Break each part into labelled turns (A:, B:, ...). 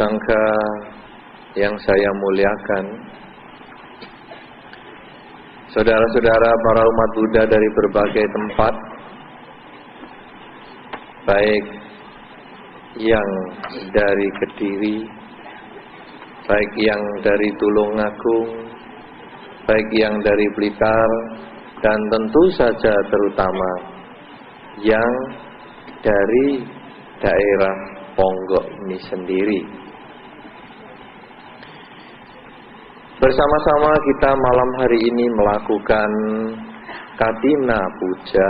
A: Sangha yang saya muliakan, saudara-saudara para umat Buddha dari berbagai tempat, baik yang dari Kediri, baik yang dari Tulungagung, baik yang dari Blitar, dan tentu saja terutama yang dari daerah Ponggok ini sendiri. Bersama-sama kita malam hari ini melakukan Katina Puja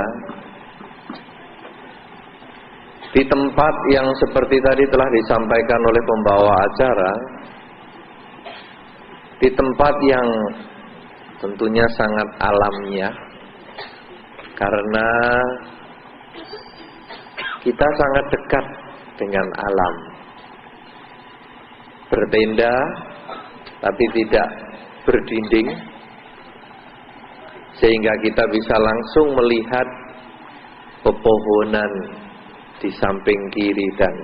A: di tempat yang seperti tadi telah disampaikan oleh pembawa acara, di tempat yang tentunya sangat alamiah, karena kita sangat dekat dengan alam. Bertenda tapi tidak berdinding, sehingga kita bisa langsung melihat pepohonan di samping kiri dan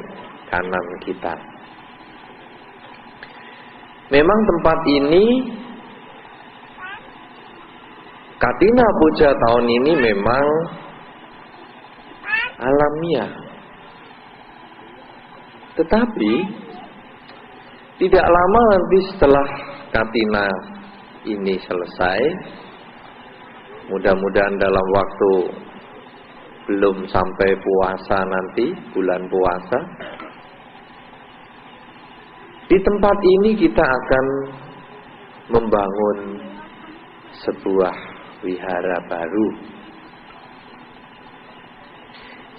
A: kanan kita. Memang tempat ini, Katina Puja tahun ini memang alamiah. Tetapi tidak lama nanti setelah Katina ini selesai, mudah-mudahan dalam waktu belum sampai puasa nanti, bulan puasa, di tempat ini kita akan membangun sebuah wihara baru,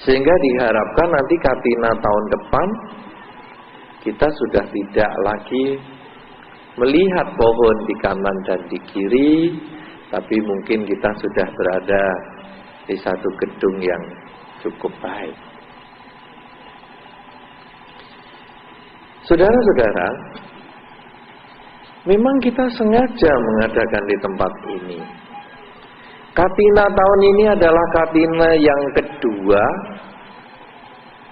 A: sehingga diharapkan nanti Katina tahun depan kita sudah tidak lagi melihat pohon di kanan dan di kiri, tapi mungkin kita sudah berada di satu gedung yang cukup baik. Saudara-saudara, memang kita sengaja mengadakan di tempat ini. Katina tahun ini adalah Katina yang kedua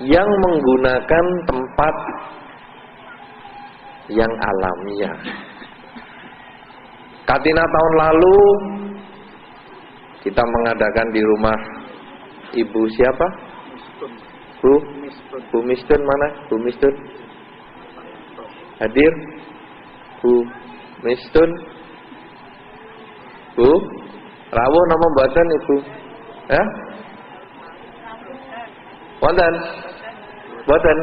A: yang menggunakan tempat yang alamiah. Katina tahun lalu kita mengadakan di rumah Ibu siapa? Bu Mistun mana? Bu Mistun hadir? Bu Mistun? Bu rawuh nama mboten Ibu? Ya? Wonten? Mboten?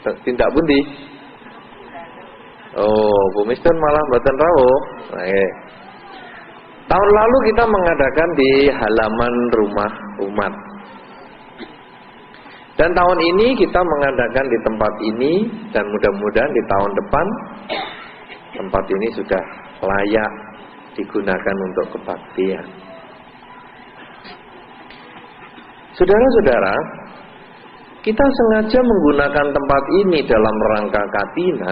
A: Tindak pundi? Oh, Bu Mistun malah mboten rawuh. Tahun lalu kita mengadakan di halaman rumah umat. Dan tahun ini kita mengadakan di tempat ini, dan mudah-mudahan di tahun depan tempat ini sudah layak digunakan untuk kebaktian. Saudara-saudara, kita sengaja menggunakan tempat ini dalam rangka Katina,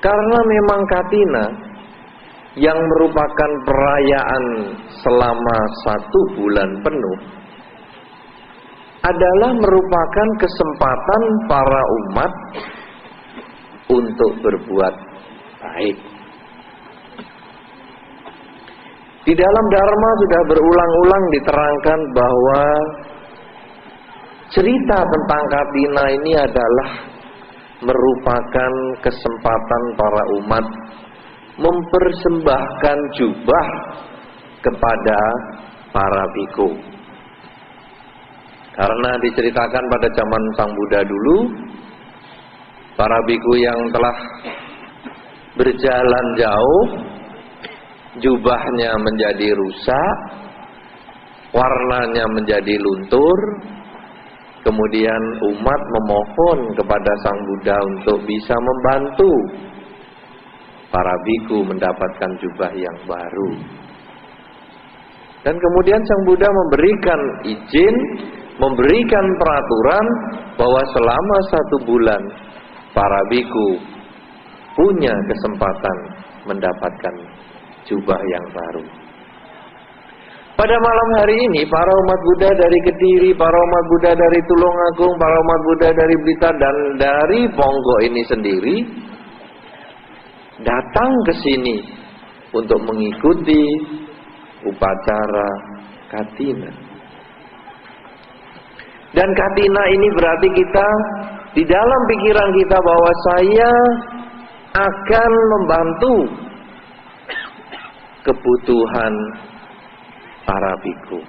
A: karena memang Katina yang merupakan perayaan selama 1 bulan penuh adalah merupakan kesempatan para umat untuk berbuat baik. Di dalam Dharma sudah berulang-ulang diterangkan bahwa cerita tentang Katina ini adalah merupakan kesempatan para umat mempersembahkan jubah kepada para biku. Karena diceritakan pada zaman Sang Buddha dulu, para biku yang telah berjalan jauh, jubahnya menjadi rusak, warnanya menjadi luntur. Kemudian umat memohon kepada Sang Buddha untuk bisa membantu para biku mendapatkan jubah yang baru. Dan kemudian Sang Buddha memberikan izin, memberikan peraturan bahwa selama 1 bulan para biku punya kesempatan mendapatkan jubah yang baru. Pada malam hari ini, para umat Buddha dari Kediri, para umat Buddha dari Tulungagung, para umat Buddha dari Blitar, dan dari Ponggok ini sendiri, datang ke sini untuk mengikuti upacara Katina. Dan Katina ini berarti kita, di dalam pikiran kita bahwa saya akan membantu kebutuhan para biku.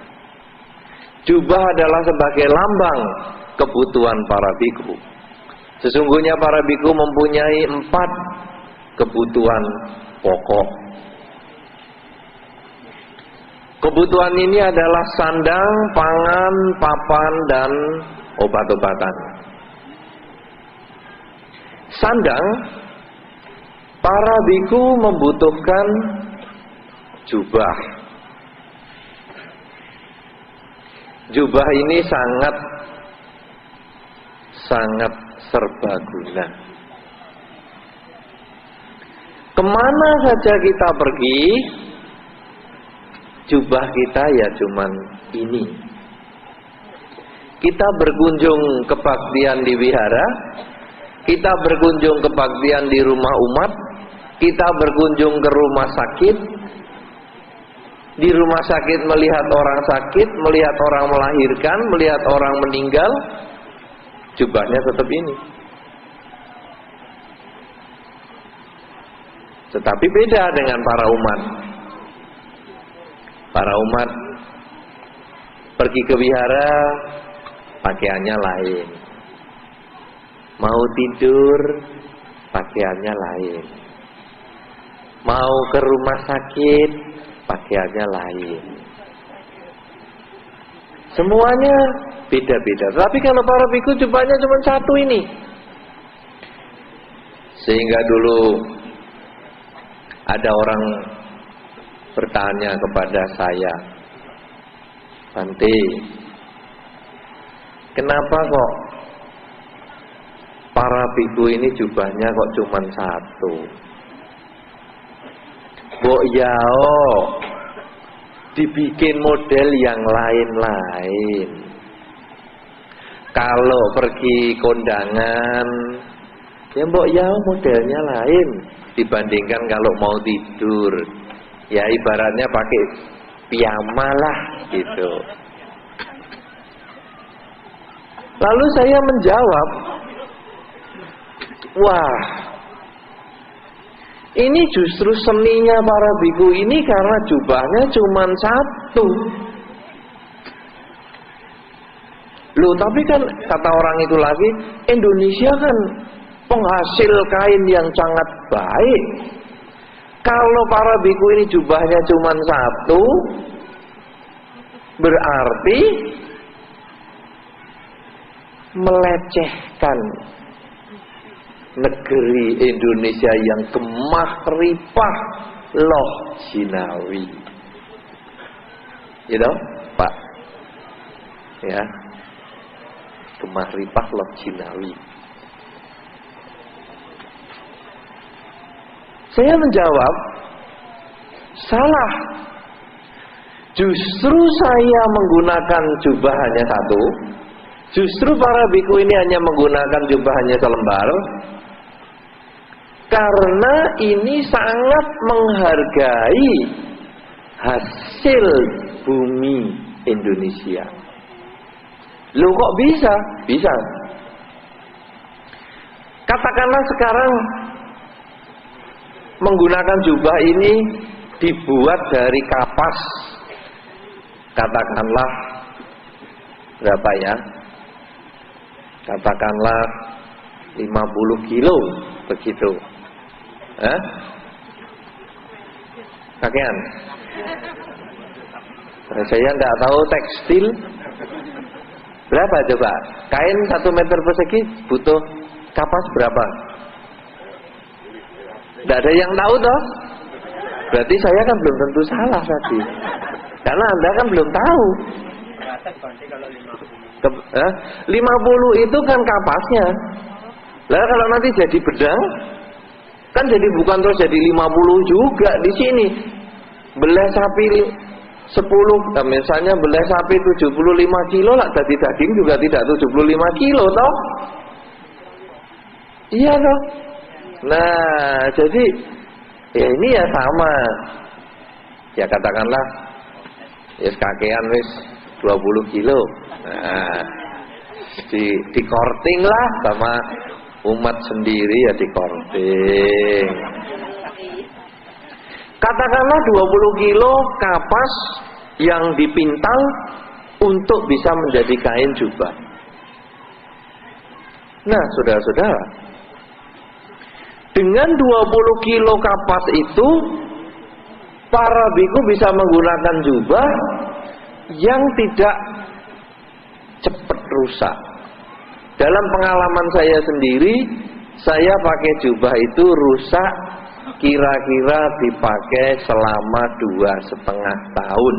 A: Jubah adalah sebagai lambang kebutuhan para biku. Sesungguhnya para biku mempunyai 4 kebutuhan pokok. Kebutuhan ini adalah sandang, pangan, papan, dan obat-obatan. Sandang, para biku membutuhkan jubah. Jubah ini sangat serbaguna. Kemana saja kita pergi, jubah kita ya cuman ini. Kita berkunjung ke baktian di wihara, kita berkunjung ke baktian di rumah umat, kita berkunjung ke rumah sakit. Di rumah sakit melihat orang sakit, melihat orang melahirkan, melihat orang meninggal, jubahnya tetap ini. Tetapi beda dengan para umat. Para umat pergi ke wihara, pakaiannya lain. Mau tidur, pakaiannya lain. Mau ke rumah sakit, pakaiannya lain. Semuanya beda-beda. Tapi kalau para biku jubahnya cuma satu ini. Sehingga dulu ada orang bertanya kepada saya, Bante, kenapa kok para biku ini jubahnya kok cuma satu? Mbok yao dibikin model yang lain-lain. Kalau pergi kondangan, ya mbok yao modelnya lain dibandingkan kalau mau tidur. Ya ibaratnya pakai piyama lah gitu. Lalu saya menjawab, wah, ini justru seninya para biku ini karena jubahnya cuma satu. Loh, tapi kan kata orang itu lagi, Indonesia kan penghasil kain yang sangat baik. Kalau para biku ini jubahnya cuma satu, berarti melecehkan negeri Indonesia yang gemah ripah loh jinawi. Gitu, Pak. Ya. Gemah ripah loh jinawi. Saya menjawab, salah. Justru saya menggunakan jubah hanya satu. Justru para biku ini hanya menggunakan jubah hanya selembar. Karena ini sangat menghargai hasil bumi Indonesia. Loh kok bisa? Bisa. Katakanlah sekarang menggunakan jubah ini dibuat dari kapas. Katakanlah berapa ya? Katakanlah 50 kilo begitu. Pakaian. Saya tidak tahu tekstil berapa coba. Kain 1 meter persegi butuh kapas berapa? Tidak ada yang tahu toh. Berarti saya kan belum tentu salah tadi. Karena Anda kan belum tahu. 50 itu kan kapasnya. Lah kalau nanti jadi bedang kan jadi bukan terus jadi 50 juga di sini. Belah sapi 10, nah misalnya belah sapi 75 kilo lah, jadi daging juga tidak 75 kilo toh. Iya toh. Nah, jadi ya ini ya sama. Ya katakanlah ya kakean wis 20 kilo. Nah, di korting lah sama umat sendiri ya di korting. Katakanlah 20 kilo kapas yang dipintal untuk bisa menjadi kain jubah. Nah, saudara-saudara, dengan 20 kilo kapas itu para biku bisa menggunakan jubah yang tidak cepat rusak. Dalam pengalaman saya sendiri, saya pakai jubah itu rusak kira-kira dipakai selama 2,5 tahun.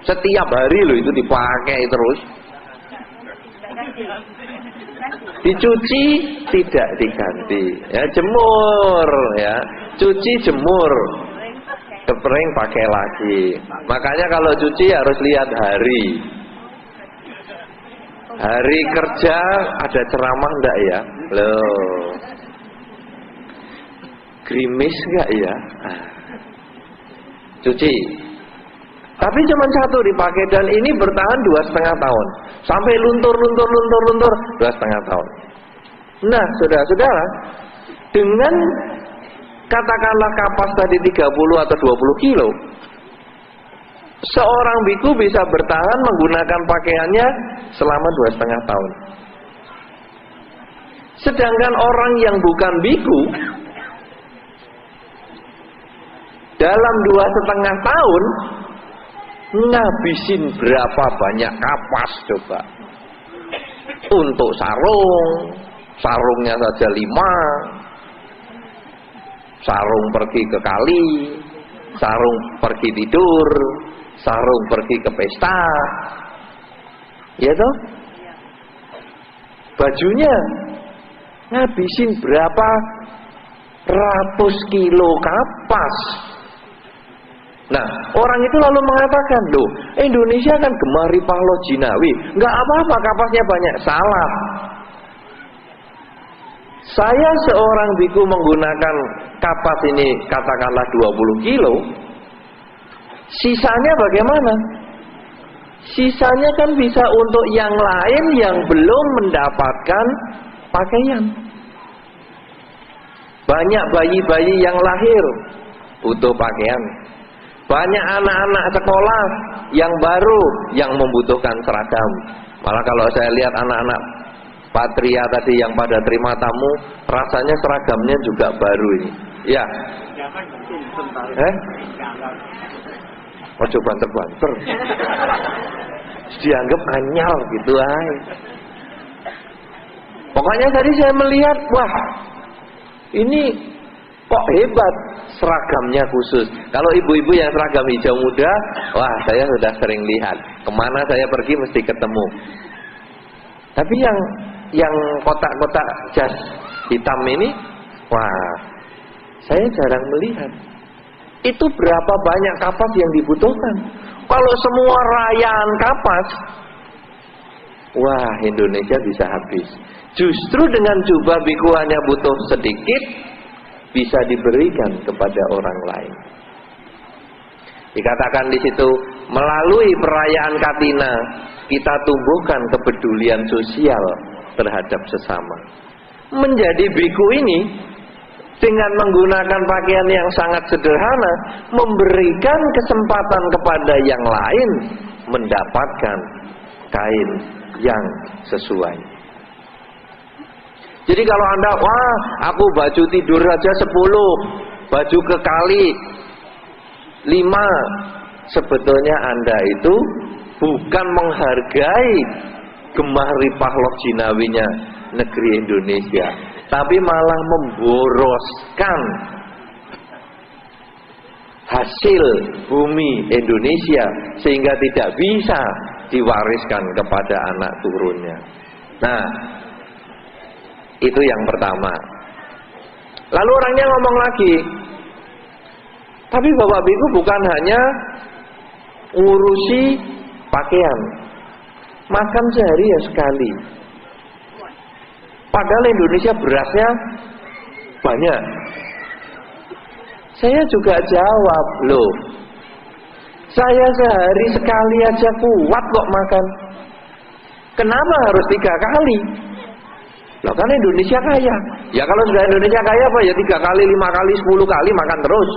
A: Setiap hari loh itu dipakai terus. Dicuci tidak diganti, ya jemur, ya cuci jemur, kepering pakai lagi. Makanya kalau cuci harus lihat hari. Hari kerja ada ceramah enggak ya? Loh. Grimis enggak ya? Cuci. Tapi cuma satu dipakai dan ini bertahan 2,5 tahun. Sampai luntur 2,5 tahun. Nah, saudara-saudara, dengan katakanlah kapas tadi 30 atau 20 kilo, seorang biku bisa bertahan menggunakan pakaiannya selama 2,5 tahun. Sedangkan orang yang bukan biku dalam 2,5 tahun ngabisin berapa banyak kapas coba. Untuk sarungnya saja 5. Sarung pergi ke kali, sarung pergi tidur, sarung pergi ke pesta. Ya toh? Bajunya ngabisin berapa ratus kilo kapas. Nah, orang itu lalu mengatakan, loh, Indonesia kan gemar ripah lojinawi, nggak apa-apa kapasnya banyak. Salah. Saya seorang biku menggunakan kapas ini katakanlah 20 kilo. Sisanya bagaimana? Sisanya kan bisa untuk yang lain yang belum mendapatkan pakaian. Banyak bayi-bayi yang lahir butuh pakaian. Banyak anak-anak sekolah yang baru yang membutuhkan seragam. Malah kalau saya lihat anak-anak Patria tadi yang pada terima tamu, rasanya seragamnya juga baru ini. Ya. Ojo banter-banter. Dianggap anyal gitu ay. Pokoknya tadi saya melihat, wah, ini kok hebat seragamnya khusus. Kalau ibu-ibu yang seragam hijau muda, wah saya sudah sering lihat. Kemana saya pergi mesti ketemu. Tapi yang kotak-kotak jas hitam ini, wah saya jarang melihat. Itu berapa banyak kapas yang dibutuhkan. Kalau semua rayaan kapas, wah Indonesia bisa habis. Justru dengan jubah biku hanya butuh sedikit, bisa diberikan kepada orang lain. Dikatakan di situ, melalui perayaan Katina, kita tumbuhkan kepedulian sosial terhadap sesama. Menjadi biku ini, dengan menggunakan pakaian yang sangat sederhana, memberikan kesempatan kepada yang lain mendapatkan kain yang sesuai. Jadi kalau Anda, wah aku baju tidur aja 10, baju ke kali 5, sebetulnya Anda itu bukan menghargai gemah ripah lojinawinya negeri Indonesia, tapi malah memboroskan hasil bumi Indonesia sehingga tidak bisa diwariskan kepada anak turunnya. Nah, itu yang pertama. Lalu orangnya ngomong lagi, tapi Bapak Biku bukan hanya ngurusi pakaian. Makan sehari ya sekali. Padahal Indonesia berasnya banyak. Saya juga jawab, loh, saya sehari sekali aja kuat kok makan. Kenapa harus 3 kali? Loh kan Indonesia kaya. Ya kalau sudah Indonesia kaya apa ya 3 kali, 5 kali, 10 kali makan terus.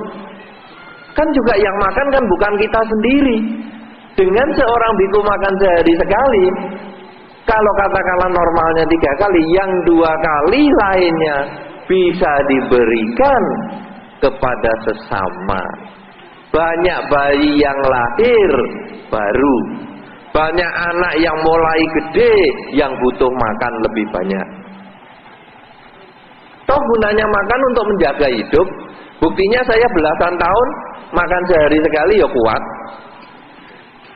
A: Kan juga yang makan kan bukan kita sendiri. Dengan seorang biku makan sehari sekali, kalau katakanlah normalnya 3 kali, yang 2 kali lainnya bisa diberikan kepada sesama. Banyak bayi yang lahir baru, banyak anak yang mulai gede yang butuh makan lebih banyak. Toh gunanya makan untuk menjaga hidup. Buktinya saya belasan tahun makan sehari sekali ya kuat.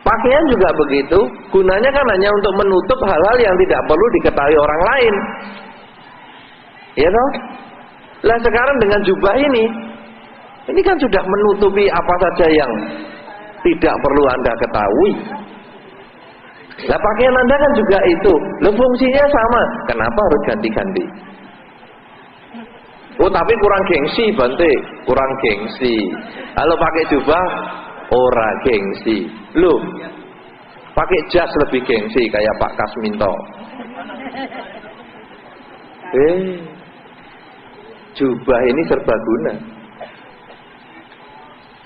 A: Pakaian juga begitu. Gunanya kan hanya untuk menutup hal-hal yang tidak perlu diketahui orang lain. Ya toh? Lah sekarang dengan jubah ini kan sudah menutupi apa saja yang tidak perlu Anda ketahui. Lah pakaian Anda kan juga itu. Loh fungsinya sama. Kenapa harus ganti-ganti? Oh tapi kurang gengsi Bante, kurang gengsi. Kalau pakai jubah ora gengsi. Loh, pakai jas lebih gengsi kayak Pak Kasminto. Jubah ini serbaguna.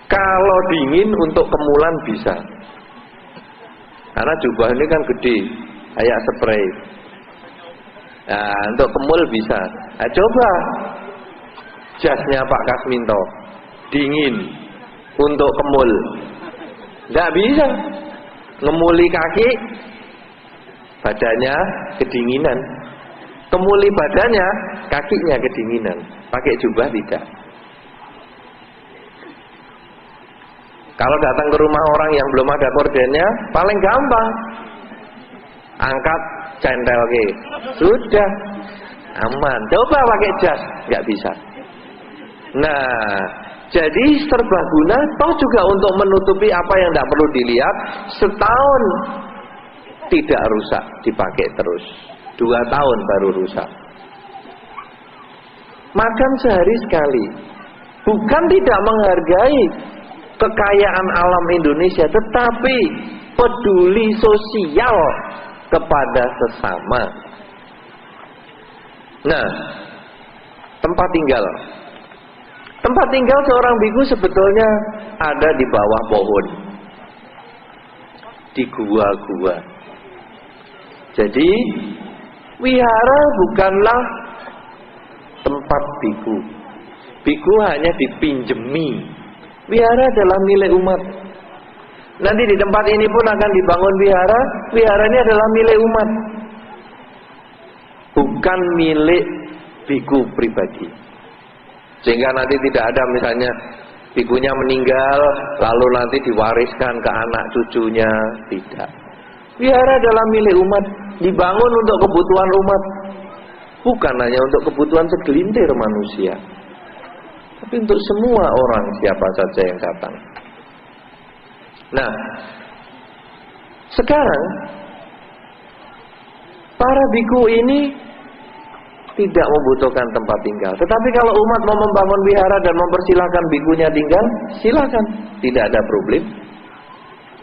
A: Kalau dingin untuk kemulan bisa. Karena jubah ini kan gede, kayak spray. Nah, untuk kemul bisa. Nah, coba jasnya Pak Kasminto dingin untuk kemul. Nggak bisa. Ngemuli kaki, badannya kedinginan. Kemuli badannya, kakinya kedinginan. Pakai jubah tidak. Kalau datang ke rumah orang yang belum ada kordennya, paling gampang. Angkat, centel ke. Sudah. Aman. Coba pakai jas, nggak bisa. Nah, jadi serbaguna toh juga untuk menutupi apa yang tidak perlu dilihat. Setahun tidak rusak, dipakai terus. 2 tahun baru rusak. Makan sehari sekali. Bukan tidak menghargai kekayaan alam Indonesia, tetapi peduli sosial kepada sesama. Nah, tempat tinggal. Tempat tinggal seorang biku sebetulnya ada di bawah pohon, di gua-gua. Jadi wihara bukanlah tempat biku. Biku hanya dipinjemi. Wihara adalah milik umat. Nanti di tempat ini pun akan dibangun wihara. Wihara ini adalah milik umat, bukan milik biku pribadi. Sehingga nanti tidak ada misalnya bikunya meninggal lalu nanti diwariskan ke anak cucunya. Tidak. Wihara adalah milik umat, dibangun untuk kebutuhan umat, bukan hanya untuk kebutuhan segelintir manusia, tapi untuk semua orang siapa saja yang datang. Nah, sekarang para biku ini tidak membutuhkan tempat tinggal. Tetapi kalau umat mau membangun wihara dan mempersilahkan bikunya tinggal, silakan, tidak ada problem.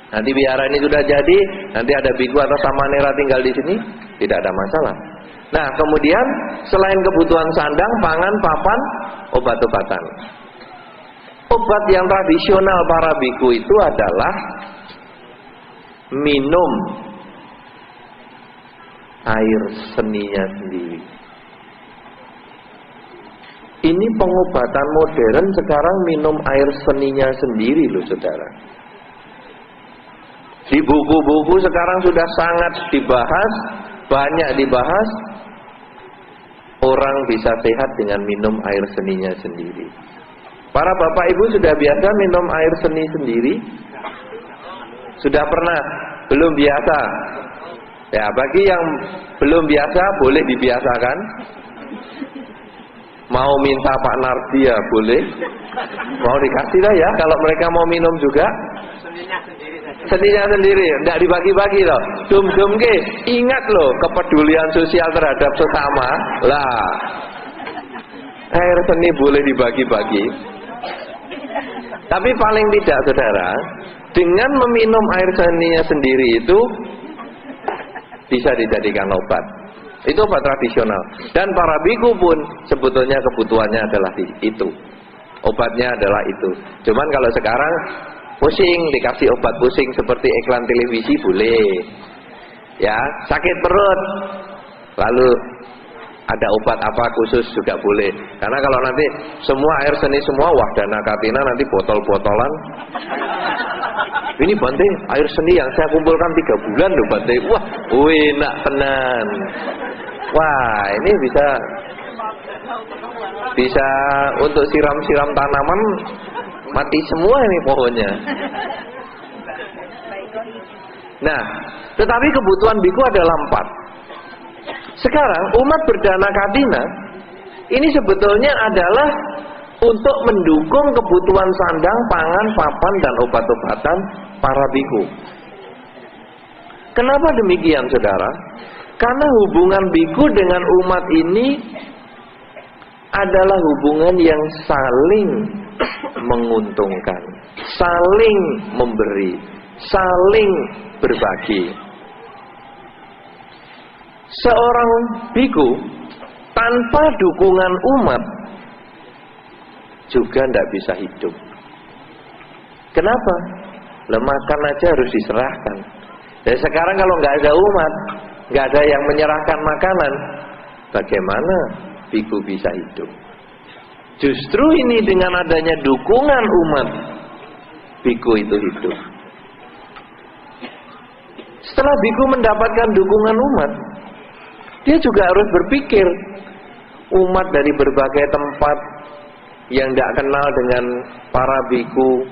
A: Nanti wihara ini sudah jadi, nanti ada biku atau samanera tinggal di sini, tidak ada masalah. Nah, kemudian selain kebutuhan sandang, pangan, papan, obat-obatan. Obat yang tradisional para biku itu adalah minum air seninya sendiri. Ini pengobatan modern sekarang minum air seninya sendiri loh saudara. Di buku-buku sekarang sudah sangat dibahas, banyak dibahas. Orang bisa sehat dengan minum air seninya sendiri. Para bapak ibu sudah biasa minum air seni sendiri? Sudah pernah? Belum biasa? Ya, bagi yang belum biasa boleh dibiasakan. Mau minta Pak Nardi ya boleh. Mau dikasih lah ya kalau mereka mau minum juga. seninya sendiri, tidak dibagi-bagi loh. Dum-dum ke, ingat loh kepedulian sosial terhadap sesama. Lah, air seni boleh dibagi-bagi. Tapi paling tidak saudara, dengan meminum air seninya sendiri itu bisa dijadikan obat. Itu obat tradisional. Dan para biku pun sebetulnya kebutuhannya adalah itu. Obatnya adalah itu. Cuman kalau sekarang pusing, dikasih obat pusing seperti iklan televisi boleh. Ya, sakit perut, lalu ada obat apa khusus juga boleh. Karena kalau nanti semua air seni semua, wah Dana Katina nanti botol-botolan. Ini Bante, air seni yang saya kumpulkan 3 bulan loh Bante. Wah, enak tenan. Wah, ini bisa untuk siram-siram tanaman, mati semua ini pohonnya. Nah, tetapi kebutuhan biku adalah 4. Sekarang umat berdana katina ini sebetulnya adalah untuk mendukung kebutuhan sandang, pangan, papan, dan obat-obatan para biku. Kenapa demikian saudara? Karena hubungan biku dengan umat ini adalah hubungan yang saling menguntungkan, saling memberi, saling berbagi. Seorang biku tanpa dukungan umat juga tidak bisa hidup. Kenapa? Makan aja harus diserahkan. Dan sekarang kalau nggak ada umat, nggak ada yang menyerahkan makanan, bagaimana biku bisa hidup? Justru ini dengan adanya dukungan umat, biku itu hidup. Setelah biku mendapatkan dukungan umat, dia juga harus berpikir, umat dari berbagai tempat yang tidak kenal dengan para biku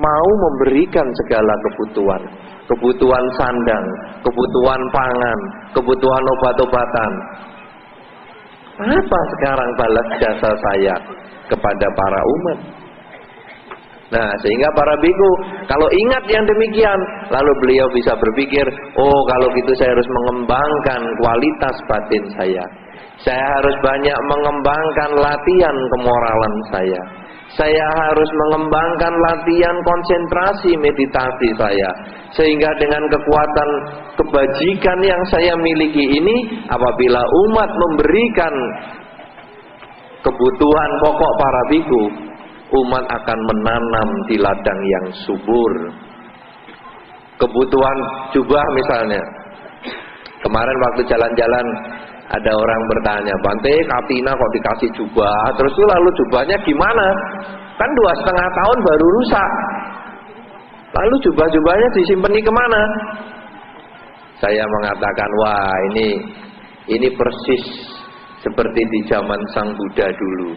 A: mau memberikan segala kebutuhan. Kebutuhan sandang, kebutuhan pangan, kebutuhan obat-obatan. Apa sekarang balas jasa saya kepada para umat? Nah, sehingga para biku kalau ingat yang demikian, lalu beliau bisa berpikir, oh kalau gitu saya harus mengembangkan kualitas batin saya. Saya harus banyak mengembangkan latihan kemoralan saya. Saya harus mengembangkan latihan konsentrasi meditasi saya. Sehingga dengan kekuatan kebajikan yang saya miliki ini, apabila umat memberikan kebutuhan pokok para biku, umat akan menanam di ladang yang subur. Kebutuhan jubah misalnya. Kemarin waktu jalan-jalan ada orang bertanya, Bante, Katina kok dikasih jubah, terus itu lalu jubahnya gimana? Kan 2,5 tahun baru rusak. Lalu jubah-jubahnya disimpan kemana? Saya mengatakan, wah ini persis seperti di zaman Sang Buddha dulu.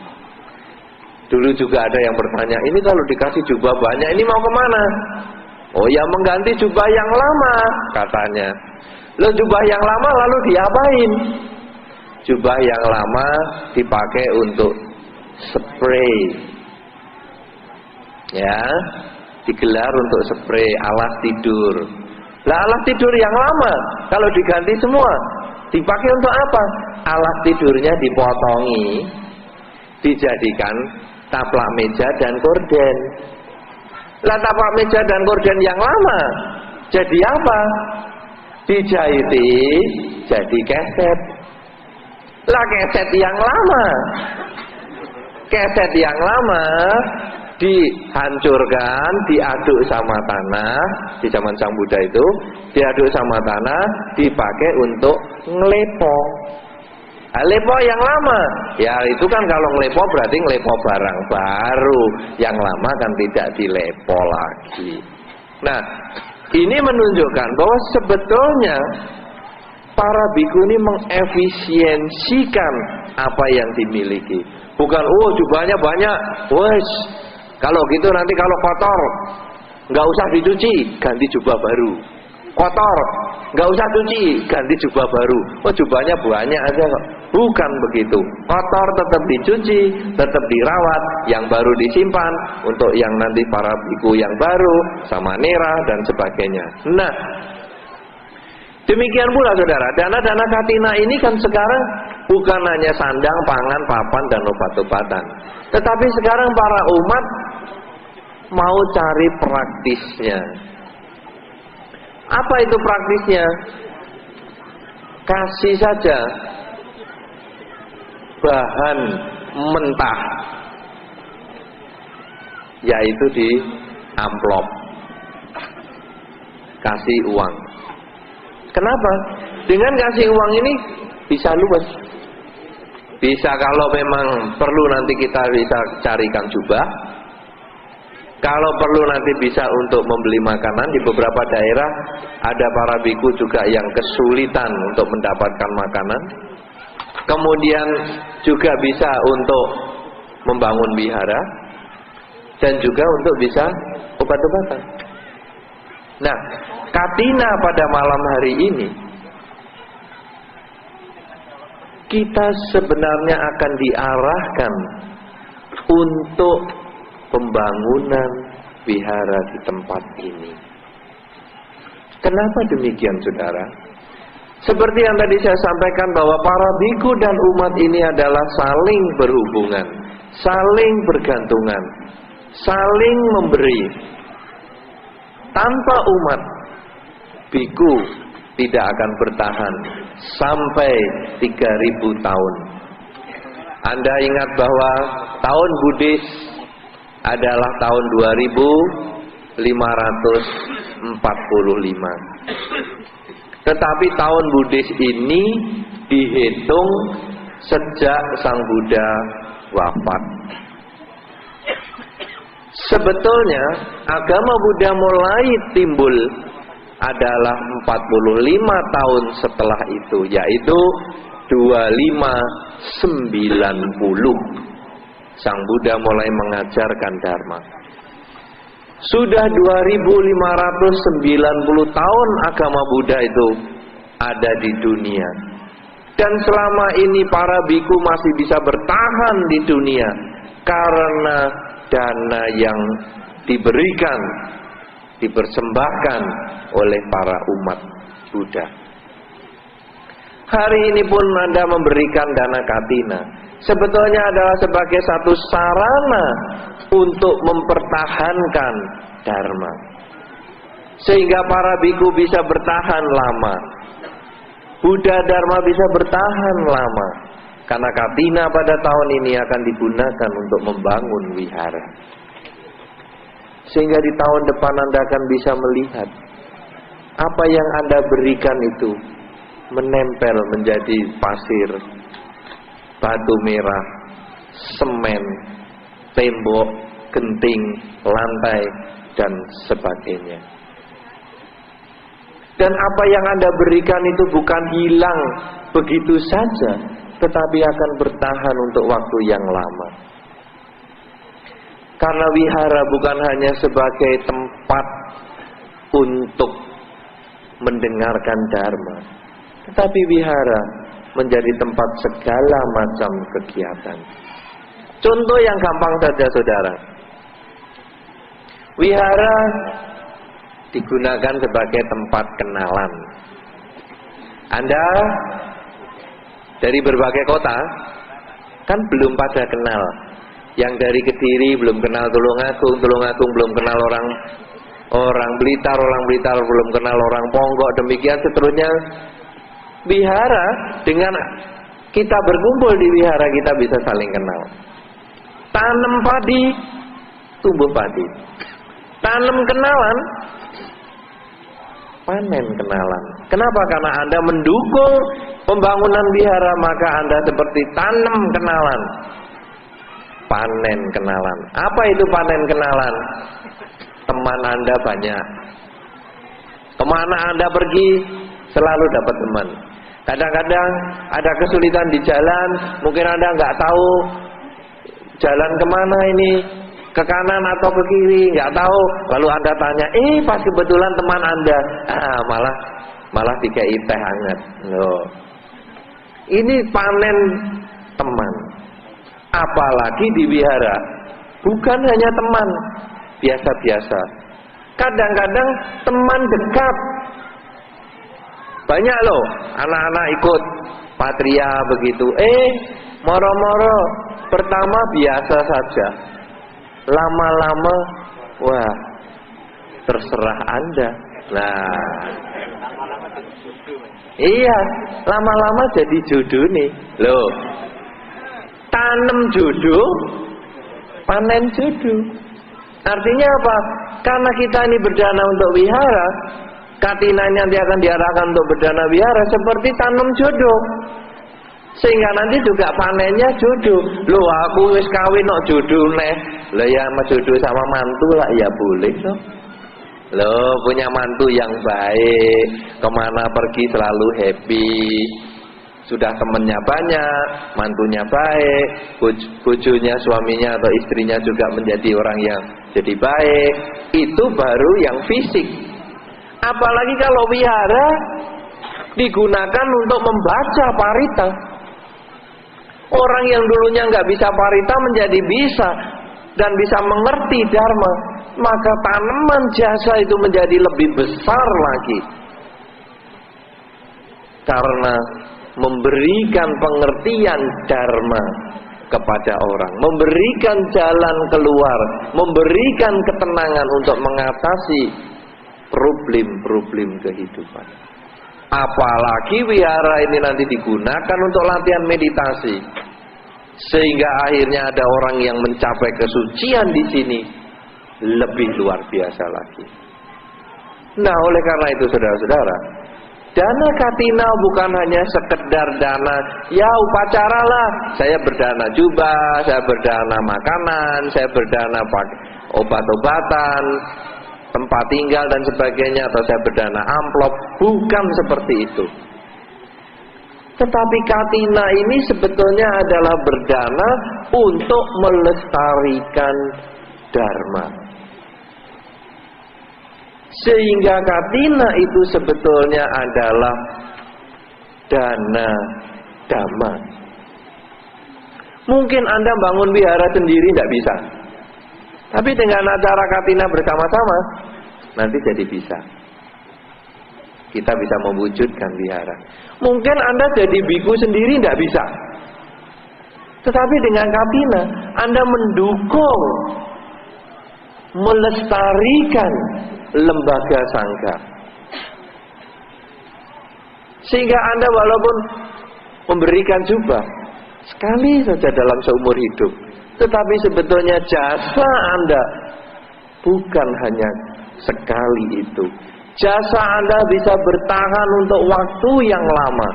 A: Dulu juga ada yang bertanya, ini kalau dikasih jubah banyak, ini mau kemana? Oh ya, mengganti jubah yang lama, katanya. Loh, jubah yang lama lalu diapain? Jubah yang lama dipakai untuk spray, ya, digelar untuk spray alas tidur. Lah, alas tidur yang lama kalau diganti semua dipakai untuk apa? Alas tidurnya dipotongi, dijadikan taplak meja dan korden. Lah, taplak meja dan korden yang lama jadi apa? Dijahiti jadi keset. Lah, keset yang lama dihancurkan, diaduk sama tanah. Di zaman Sang Buddha itu diaduk sama tanah, dipakai untuk ngelepo. Lepo yang lama, ya itu kan kalau ngelepo berarti ngelepo barang baru. Yang lama kan tidak dilepo lagi. Nah, ini menunjukkan bahwa sebetulnya para biku ini mengefisiensikan apa yang dimiliki. Bukan, oh jubahnya banyak, wes kalau gitu nanti kalau kotor nggak usah dicuci, ganti jubah baru. Kotor, nggak usah cuci, ganti jubah baru. Oh, jubahnya banyak aja kok. Bukan begitu. Kotor tetap dicuci, tetap dirawat, yang baru disimpan untuk yang nanti para biku yang baru, sama nera dan sebagainya. Nah, demikian pula saudara, dana-dana katina ini kan sekarang bukan hanya sandang, pangan, papan, dan obat-obatan. Tetapi sekarang para umat mau cari praktisnya. Apa itu praktisnya? Kasih saja bahan mentah, yaitu di amplop, kasih uang. Kenapa? Dengan kasih uang ini bisa luas. Bisa kalau memang perlu nanti kita bisa carikan jubah. Kalau perlu nanti bisa untuk membeli makanan. Di beberapa daerah ada para biku juga yang kesulitan untuk mendapatkan makanan. Kemudian juga bisa untuk membangun wihara. Dan juga untuk bisa obat-obatan. Nah, katina pada malam hari ini kita sebenarnya akan diarahkan untuk pembangunan wihara di tempat ini. Kenapa demikian, saudara? Seperti yang tadi saya sampaikan bahwa para biku dan umat ini adalah saling berhubungan, saling bergantungan, saling memberi. Tanpa umat, biku tidak akan bertahan sampai 3000 tahun. Anda ingat bahwa tahun Buddhis adalah tahun 2545. Tetapi tahun Buddhis ini dihitung sejak Sang Buddha wafat. Sebetulnya agama Buddha mulai timbul adalah 45 tahun setelah itu, yaitu 2590. Sang Buddha mulai mengajarkan Dharma. Sudah 2590 tahun agama Buddha itu ada di dunia. Dan selama ini para biku masih bisa bertahan di dunia karena dana yang diberikan, dipersembahkan oleh para umat Buddha. Hari ini pun Anda memberikan dana katina, sebetulnya adalah sebagai satu sarana untuk mempertahankan Dharma, sehingga para biku bisa bertahan lama, Buddha Dharma bisa bertahan lama. Karena katina pada tahun ini akan digunakan untuk membangun wihara. Sehingga di tahun depan Anda akan bisa melihat apa yang Anda berikan itu menempel menjadi pasir, batu merah, semen, tembok, genting, lantai, dan sebagainya. Dan apa yang Anda berikan itu bukan hilang begitu saja, tetapi akan bertahan untuk waktu yang lama. Karena wihara bukan hanya sebagai tempat untuk mendengarkan Dharma, tetapi wihara menjadi tempat segala macam kegiatan. Contoh yang gampang saja, saudara. Wihara digunakan sebagai tempat kenalan. Anda dari berbagai kota kan belum pada kenal. Yang dari Kediri belum kenal Tulungagung belum kenal orang Blitar belum kenal orang Ponggok, demikian seterusnya. Wihara, dengan kita berkumpul di wihara kita bisa saling kenal. Tanam padi, tumbuh padi. Tanam kenalan, panen kenalan. Kenapa? Karena Anda mendukung pembangunan wihara, maka Anda seperti tanam kenalan, panen kenalan. Apa itu panen kenalan? Teman Anda banyak. Kemana Anda pergi selalu dapat teman. Kadang-kadang ada kesulitan di jalan, mungkin Anda nggak tahu jalan kemana ini, ke kanan atau ke kiri, nggak tahu. Lalu Anda tanya, pas kebetulan teman Anda, malah malah dikai teh hangat. Loh. Ini panen teman. Apalagi di wihara, bukan hanya teman biasa-biasa. Kadang-kadang teman dekat. Banyak loh anak-anak ikut patria begitu. Moro-moro pertama biasa saja. Lama-lama, wah, terserah Anda. Nah, iya, lama-lama jadi jodoh nih. Loh, tanam jodoh, panen jodoh. Artinya apa? Karena kita ini berdana untuk wihara, katina nanti akan diarahkan untuk berdana wihara seperti tanam jodoh. Sehingga nanti juga panennya jodoh. Loh, aku wis kawin kok jodoh neh. Lah ya sama jodoh sama mantu lah ya boleh loh. Loh, punya mantu yang baik, kemana pergi selalu happy. Sudah temennya banyak, mantunya baik, bojonya, suaminya atau istrinya juga menjadi orang yang jadi baik. Itu baru yang fisik. Apalagi kalau wihara digunakan untuk membaca parita. Orang yang dulunya nggak bisa parita menjadi bisa dan bisa mengerti dharma, maka tanaman jasa itu menjadi lebih besar lagi. Karena memberikan pengertian dharma kepada orang, memberikan jalan keluar, memberikan ketenangan untuk mengatasi problem-problem kehidupan. Apalagi wihara ini nanti digunakan untuk latihan meditasi, sehingga akhirnya ada orang yang mencapai kesucian di sini lebih luar biasa lagi. Nah, oleh karena itu saudara-saudara, dana katina bukan hanya sekedar dana, ya upacara lah, saya berdana jubah, saya berdana makanan, saya berdana obat-obatan, tempat tinggal dan sebagainya, atau saya berdana amplop. Bukan seperti itu. Tetapi katina ini sebetulnya adalah berdana untuk melestarikan dharma. Sehingga katina itu sebetulnya adalah dana dhamma. Mungkin Anda bangun wihara sendiri tidak bisa, tapi dengan acara katina bersama-sama nanti jadi bisa. Kita bisa mewujudkan wihara. Mungkin Anda jadi biku sendiri tidak bisa, tetapi dengan katina Anda mendukung, melestarikan lembaga sangga, sehingga Anda walaupun memberikan jubah sekali saja dalam seumur hidup, tetapi sebetulnya jasa Anda bukan hanya sekali itu. Jasa Anda bisa bertahan untuk waktu yang lama.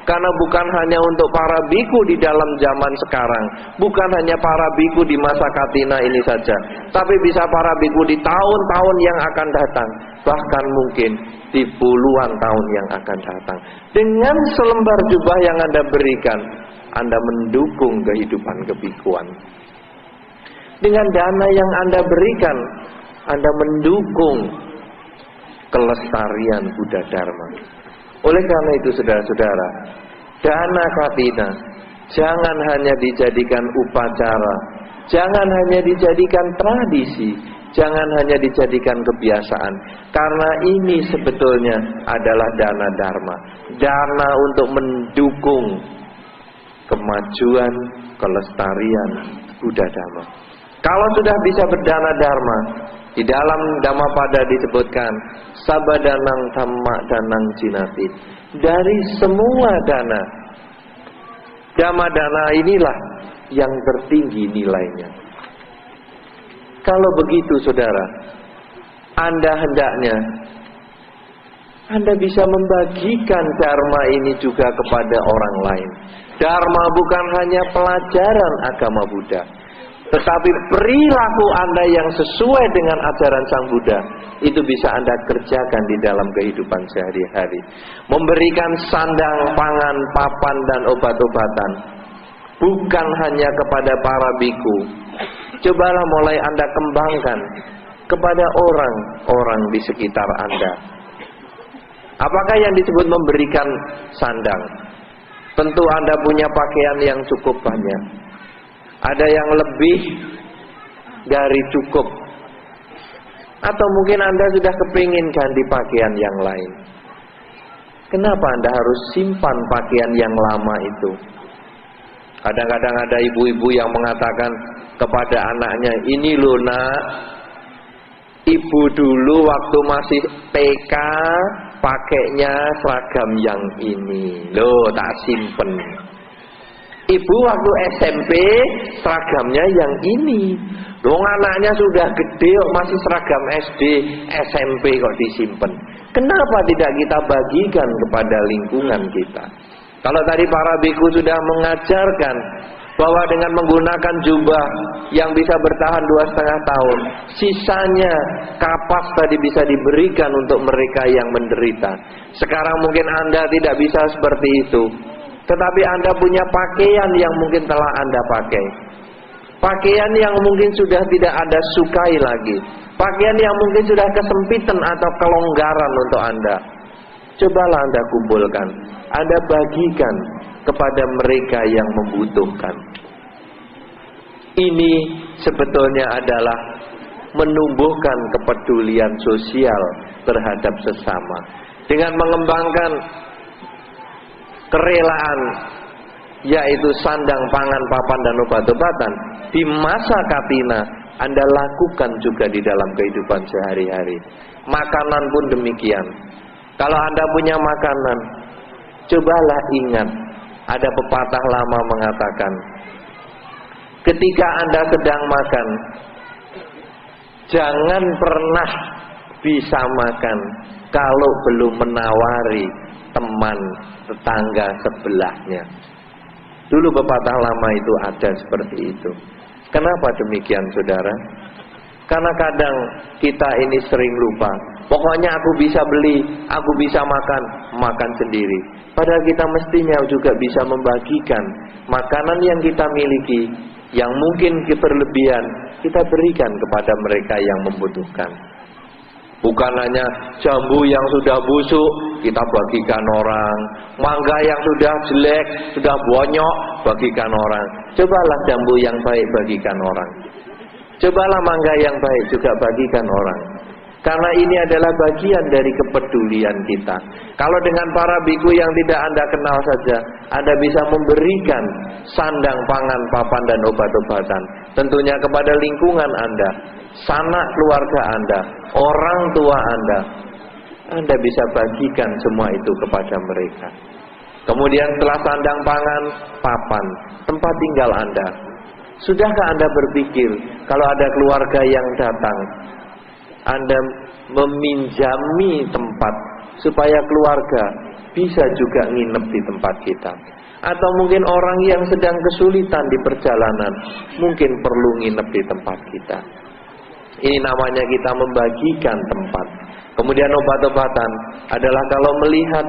A: Karena bukan hanya untuk para biku di dalam zaman sekarang, bukan hanya para biku di masa katina ini saja, tapi bisa para biku di tahun-tahun yang akan datang, bahkan mungkin di puluhan tahun yang akan datang. Dengan selembar jubah yang Anda berikan, Anda mendukung kehidupan kebikuan. Dengan dana yang Anda berikan, Anda mendukung kelestarian Buddha Dharma. Oleh karena itu saudara-saudara, dana katina jangan hanya dijadikan upacara, jangan hanya dijadikan tradisi, jangan hanya dijadikan kebiasaan. Karena ini sebetulnya adalah dana dharma, dana untuk mendukung kemajuan, kelestarian Buddha Dhamma. Kalau sudah bisa berdana dharma, di dalam Dhammapada disebutkan sabadanang dhamma danang jinati. Dari semua dana, dhamma dana inilah yang tertinggi nilainya. Kalau begitu saudara, Anda hendaknya Anda bisa membagikan dharma ini juga kepada orang lain. Dharma bukan hanya pelajaran agama Buddha, tetapi perilaku Anda yang sesuai dengan ajaran Sang Buddha itu bisa Anda kerjakan di dalam kehidupan sehari-hari. Memberikan sandang, pangan, papan, dan obat-obatan bukan hanya kepada para biku. Cobalah mulai Anda kembangkan kepada orang-orang di sekitar Anda. Apakah yang disebut memberikan sandang? Tentu Anda punya pakaian yang cukup banyak. Ada yang lebih dari cukup. Atau mungkin Anda sudah kepingin ganti pakaian yang lain. Kenapa Anda harus simpan pakaian yang lama itu? Kadang-kadang ada ibu-ibu yang mengatakan kepada anaknya, ini loh nak, ibu dulu waktu masih TK pakainya seragam yang ini. Loh, tak simpen. Ibu waktu SMP seragamnya yang ini. Loh, anaknya sudah gede kok masih seragam SD, SMP kok disimpen. Kenapa tidak kita bagikan kepada lingkungan kita? Kalau tadi para biku sudah mengajarkan bahwa dengan menggunakan jubah yang bisa bertahan 2,5 tahun, sisanya kapas tadi bisa diberikan untuk mereka yang menderita. Sekarang mungkin Anda tidak bisa seperti itu, tetapi Anda punya pakaian yang mungkin telah Anda pakai, pakaian yang mungkin sudah tidak Anda sukai lagi, pakaian yang mungkin sudah kesempitan atau kelonggaran untuk Anda. Cobalah Anda kumpulkan, Anda bagikan kepada mereka yang membutuhkan. Ini sebetulnya adalah menumbuhkan kepedulian sosial terhadap sesama. Dengan mengembangkan kerelaan, yaitu sandang, pangan, papan, dan obat-obatan, di masa Katina Anda lakukan juga di dalam kehidupan sehari-hari. Makanan pun demikian. Kalau Anda punya makanan, cobalah ingat, ada pepatah lama mengatakan, ketika Anda sedang makan, jangan pernah bisa makan kalau belum menawari teman tetangga sebelahnya. Dulu pepatah lama itu ada seperti itu. Kenapa demikian, saudara? Karena kadang kita ini sering lupa. Pokoknya aku bisa beli, aku bisa makan sendiri. Padahal kita mestinya juga bisa membagikan makanan yang kita miliki, yang mungkin berlebihan, kita berikan kepada mereka yang membutuhkan. Bukan hanya jambu yang sudah busuk kita bagikan orang, mangga yang sudah jelek, sudah bonyok bagikan orang. Cobalah jambu yang baik bagikan orang. Cobalah mangga yang baik juga bagikan orang. Karena ini adalah bagian dari kepedulian kita. Kalau dengan para biku yang tidak Anda kenal saja, Anda bisa memberikan sandang, pangan, papan, dan obat-obatan. Tentunya kepada lingkungan Anda, sanak keluarga Anda, orang tua Anda bisa bagikan semua itu kepada mereka. Kemudian setelah sandang, pangan, papan, tempat tinggal Anda. Sudahkah Anda berpikir kalau ada keluarga yang datang, Anda meminjami tempat supaya keluarga bisa juga nginep di tempat kita? Atau mungkin orang yang sedang kesulitan di perjalanan mungkin perlu nginep di tempat kita. Ini namanya kita membagikan tempat. Kemudian obat-obatan adalah kalau melihat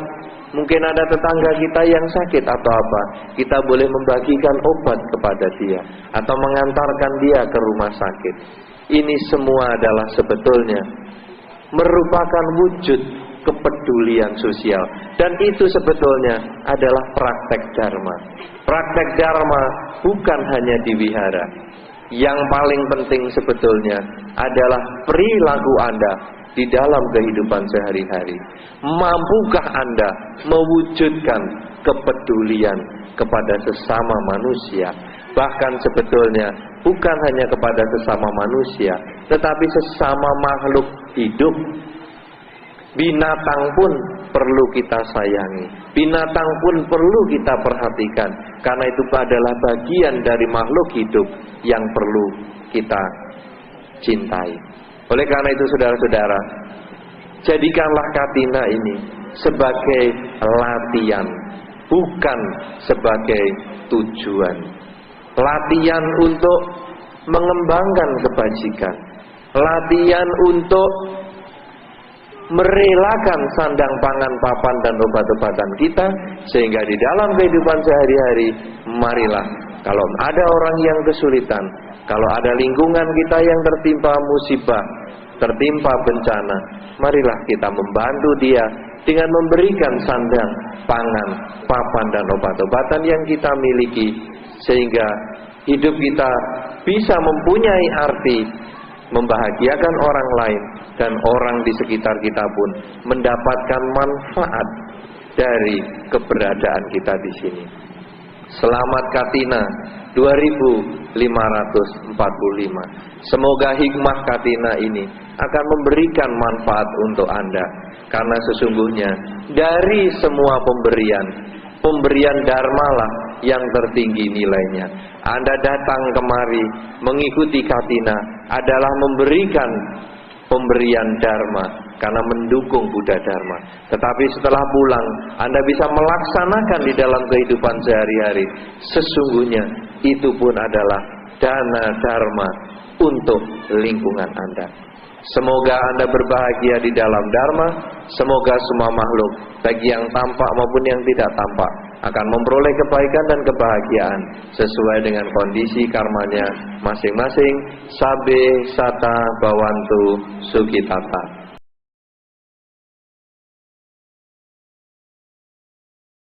A: mungkin ada tetangga kita yang sakit atau apa, kita boleh membagikan obat kepada dia atau mengantarkan dia ke rumah sakit. Ini semua adalah sebetulnya merupakan wujud kepedulian sosial, dan itu sebetulnya adalah praktek dharma. Praktek dharma bukan hanya di wihara. Yang paling penting sebetulnya adalah perilaku Anda di dalam kehidupan sehari-hari. Mampukah Anda mewujudkan kepedulian kepada sesama manusia? Bahkan sebetulnya bukan hanya kepada sesama manusia, tetapi sesama makhluk hidup. Binatang pun perlu kita sayangi, binatang pun perlu kita perhatikan, karena itu adalah bagian dari makhluk hidup yang perlu kita cintai. Oleh karena itu saudara-saudara, jadikanlah Katina ini sebagai latihan, bukan sebagai tujuan. Latihan untuk mengembangkan kebajikan, latihan untuk merelakan sandang, pangan, papan, dan obat-obatan kita, sehingga di dalam kehidupan sehari-hari, marilah kalau ada orang yang kesulitan, kalau ada lingkungan kita yang tertimpa musibah, tertimpa bencana, marilah kita membantu dia dengan memberikan sandang, pangan, papan dan obat-obatan yang kita miliki, sehingga hidup kita bisa mempunyai arti, membahagiakan orang lain, dan orang di sekitar kita pun mendapatkan manfaat dari keberadaan kita di sini. Selamat Katina 2545. Semoga hikmah Katina ini akan memberikan manfaat untuk Anda, karena sesungguhnya dari semua pemberian dharma lah yang tertinggi nilainya. Anda datang kemari mengikuti Katina adalah memberikan pemberian dharma karena mendukung Buddha Dharma. Tetapi setelah pulang, Anda bisa melaksanakan di dalam kehidupan sehari-hari. Sesungguhnya itu pun adalah dana dharma untuk lingkungan Anda. Semoga Anda berbahagia di dalam dharma. Semoga semua makhluk, bagi yang tampak maupun yang tidak tampak, akan memperoleh kebaikan dan kebahagiaan sesuai dengan kondisi karmanya masing-masing. Sabe sata bawantu sukitata.